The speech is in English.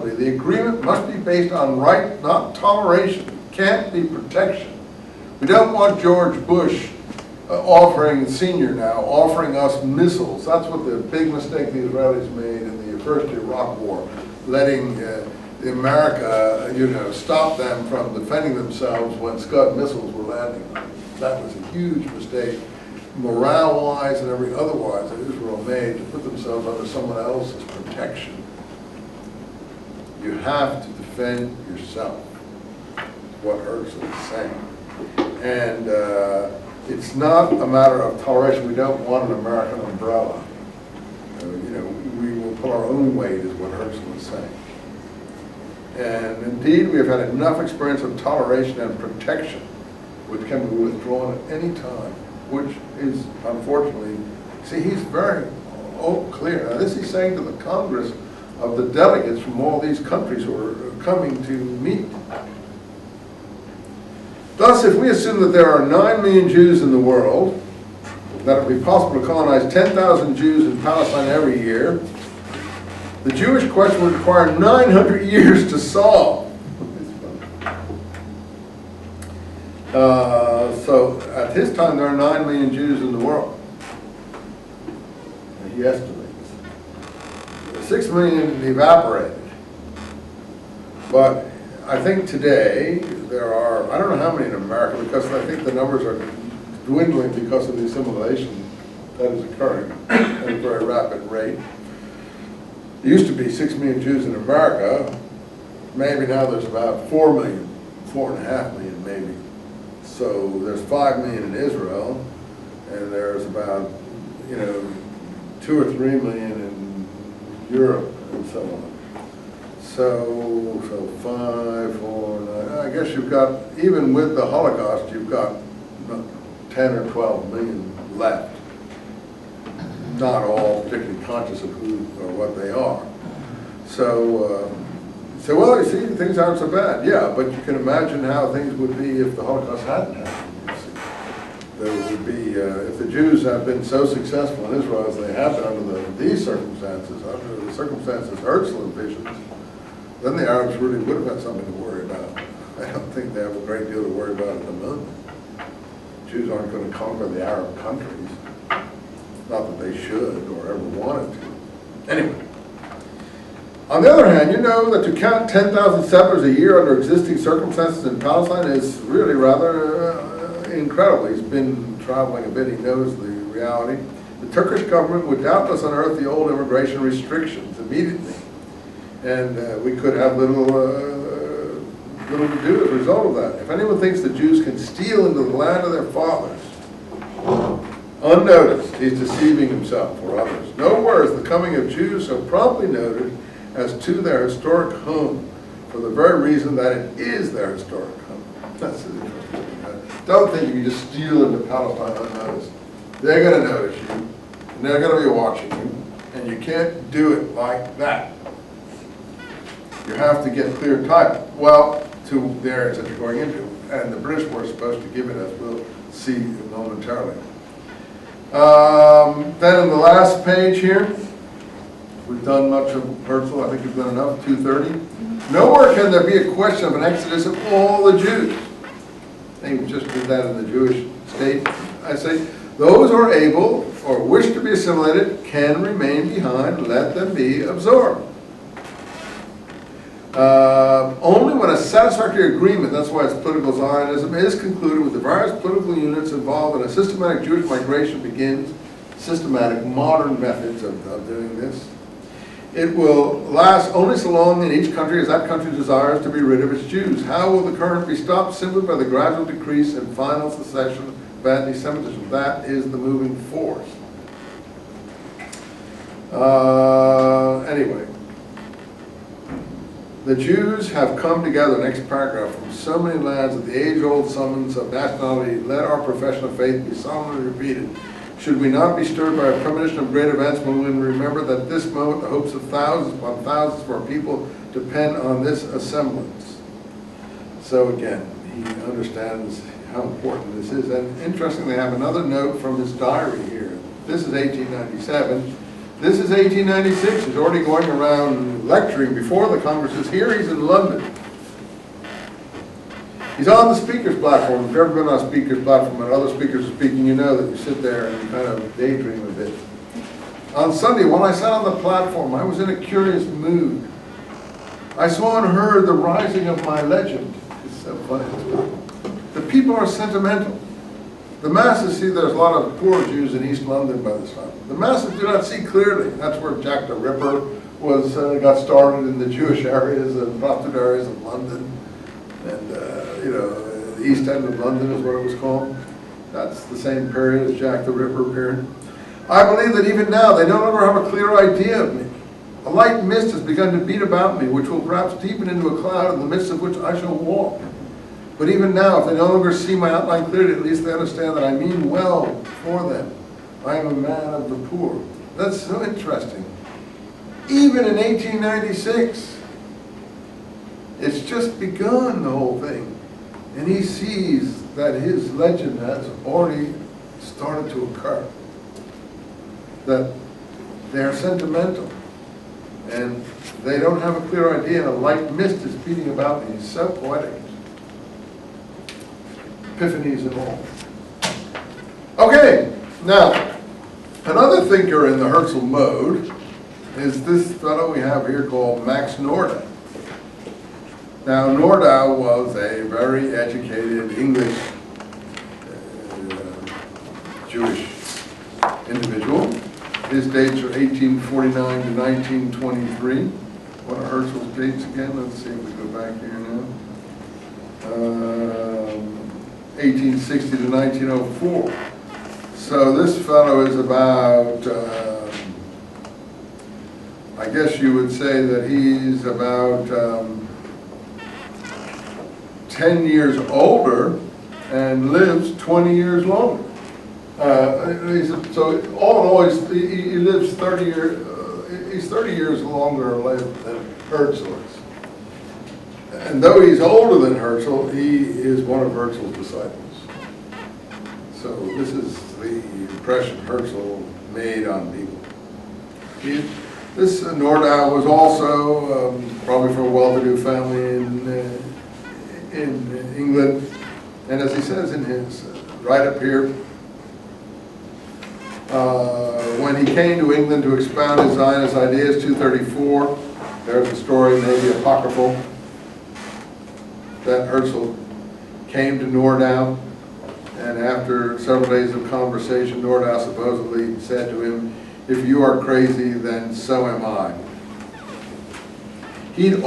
unaccountably, the agreement must be based on right, not toleration. It can't be protection. We don't want George Bush Senior now, offering us missiles. That's what the big mistake the Israelis made in the first Iraq War, letting America, stop them from defending themselves when Scud missiles were landing. That was a huge mistake, morale-wise and every otherwise, that Israel made to put themselves under someone else's protection. You have to defend yourself, what Herzl is saying. And it's not a matter of toleration. We don't want an American umbrella. We will put our own weight, is what Herzl is saying. And indeed, we have had enough experience of toleration and protection, which can be withdrawn at any time, which is, unfortunately, see, he's very clear. Now, this he's saying to the Congress of the delegates from all these countries who are coming to meet. Thus, if we assume that there are 9 million Jews in the world, that it would be possible to colonize 10,000 Jews in Palestine every year, the Jewish question would require 900 years to solve. So at his time, there are 9 million Jews in the world. He estimates. 6 million evaporated. But I think today there are, I don't know how many in America, because I think the numbers are dwindling because of the assimilation that is occurring at a very rapid rate. There used to be 6 million Jews in America. Maybe now there's about 4 million, 4.5 million maybe. So there's 5 million in Israel, and there's about, 2 or 3 million in Europe and so on. So 5, 4, 9, I guess you've got, even with the Holocaust, you've got 10 or 12 million left. Not all particularly conscious of who or what they are. So, well, you see, things aren't so bad. Yeah, but you can imagine how things would be if the Holocaust hadn't happened. You see. There would be, if the Jews have been so successful in Israel as they have been under these circumstances, under the circumstances Herzl envisions, then the Arabs really would have had something to worry about. I don't think they have a great deal to worry about at the moment. Jews aren't going to conquer the Arab countries. Not that they should or ever wanted to. Anyway. On the other hand, you know that to count 10,000 settlers a year under existing circumstances in Palestine is really rather incredible. He's been traveling a bit. He knows the reality. The Turkish government would doubtless unearth the old immigration restrictions immediately. And we could have little to do as a result of that. If anyone thinks the Jews can steal into the land of their fathers, unnoticed, he's deceiving himself or others. Nowhere is the coming of Jews so promptly noted as to their historic home, for the very reason that it is their historic home. That's interesting. Don't think you can just steal into Palestine unnoticed. They're going to notice you, and they're going to be watching you, and you can't do it like that. You have to get clear title. Well, to the areas that you're going into, and the British were supposed to give it, as we'll see momentarily. Then in the last page here, we've done much of Herzl. I think we've done enough, 230. Nowhere can there be a question of an exodus of all the Jews. They just did that in the Jewish state. I say, those who are able or wish to be assimilated can remain behind, let them be absorbed. Only when a satisfactory agreement, that's why it's political Zionism, is concluded with the various political units involved in a systematic Jewish migration begins, systematic modern methods of doing this. It will last only so long in each country as that country desires to be rid of its Jews. How will the current be stopped? Simply by the gradual decrease and final cessation of anti-Semitism. That is the moving force. Anyway. The Jews have come together, next paragraph, from so many lands that the age-old summons of nationality, let our profession of faith be solemnly repeated. Should we not be stirred by a premonition of great events when we remember that this moment the hopes of thousands upon thousands of our people depend on this assemblance? So again, he understands how important this is. And interestingly, I have another note from his diary here. This is 1897. This is 1896. He's already going around lecturing before the Congresses. Here he's in London. He's on the speaker's platform. If you've ever been on a speaker's platform and other speakers are speaking, you know that you sit there and you kind of daydream a bit. On Sunday, when I sat on the platform, I was in a curious mood. I saw and heard the rising of my legend. It's so funny. The people are sentimental. The masses see there's a lot of poor Jews in East London by this time. The masses do not see clearly. That's where Jack the Ripper was got started in the Jewish areas and prostitute areas of London. And, the East End of London is what it was called. That's the same period as Jack the Ripper period. I believe that even now they no longer have a clear idea of me. A light mist has begun to beat about me, which will perhaps deepen into a cloud in the midst of which I shall walk. But even now, if they no longer see my outline clearly, at least they understand that I mean well for them. I am a man of the poor. That's so interesting. Even in 1896, it's just begun, the whole thing. And he sees that his legend has already started to occur. That they're sentimental. And they don't have a clear idea, and a light mist is beating about me. He's so poetic. Epiphanies and all. Okay, now, another thinker in the Herzl mode is this fellow we have here called Max Nordau. Now, Nordau was a very educated English Jewish individual. His dates are 1849 to 1923. What are Herzl's dates again? Let's see if we go back here now. 1860 to 1904. So this fellow is about, I guess you would say that he's about 10 years older and lives 20 years longer. So all in all, he lives 30 years. He's 30 years longer lived than Herzl is. And though he's older than Herzl, he is one of Herzl's disciples. So this is the impression Herzl made on people. This Nordau was also probably from a well-to-do family in England, and as he says in his right up here, when he came to England to expound his Zionist ideas, 234, there's a story, maybe apocryphal, that Herzl came to Nordau, and after several days of conversation, Nordau supposedly said to him, "If you are crazy, then so am I." He'd